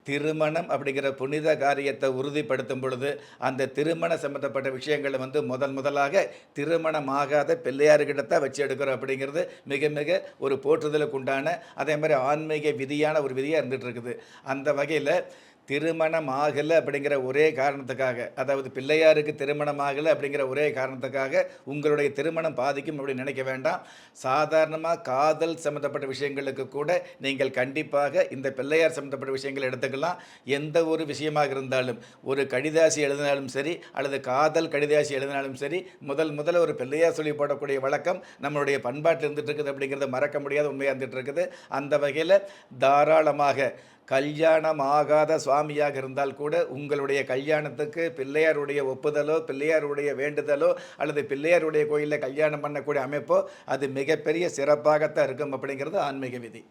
திருமணம் அப்படிங்கிற புனித காரியத்தை உறுதிப்படுத்தும் பொழுது, அந்த திருமண சம்பந்தப்பட்ட விஷயங்கள வந்து முதலாக திருமணமாகாத பிள்ளையார்கிட்ட தான் வச்சு எடுக்கிறோம் அப்படிங்கிறது மிக மிக ஒரு போற்றுதலுக்கு உண்டான, அதே மாரி ஆன்மீக விதியான ஒரு விதியா இருந்துட்டு இருக்குது. அந்த வகையில திருமணம் ஆகல அப்படிங்கிற ஒரே காரணத்துக்காக, அதாவது பிள்ளையாருக்கு திருமணம் ஆகல அப்படிங்கிற ஒரே காரணத்துக்காக, உங்களுடைய திருமணம் பாதிக்கும் அப்படின்னு நினைக்க வேண்டாம். சாதாரணமா காதல் சம்மந்தப்பட்ட விஷயங்களுக்கு கூட நீங்கள் கண்டிப்பாக இந்த பிள்ளையார் சம்மந்தப்பட்ட விஷயங்கள எடுத்துக்கலாம். எந்த ஒரு விஷயமாக இருந்தாலும், ஒரு கடிதாசி எழுதினாலும் சரி, அல்லது காதல் கடிதாசி எழுதினாலும் சரி, முதல்ல ஒரு பிள்ளையார் சொல்லி போடக்கூடிய வழக்கம் நம்மளுடைய பண்பாட்டில் இருந்துட்டு இருக்குது அப்படிங்கிறத மறக்க முடியாத உண்மையா இருந்துட்டு இருக்குது. அந்த வகையில தாராளமாக கல்யாணம் ஆகாத சுவாமியாக இருந்தால் கூட, உங்களுடைய கல்யாணத்துக்கு பிள்ளையாருடைய ஒப்புதலோ, பிள்ளையாருடைய வேண்டுதலோ, அல்லது பிள்ளையாருடைய கோயில்ல கல்யாணம் பண்ணக்கூடிய அமைப்போ, அது மிகப்பெரிய சிறப்பாகத்தான் இருக்கும் அப்படிங்கிறது ஆன்மீக விதி.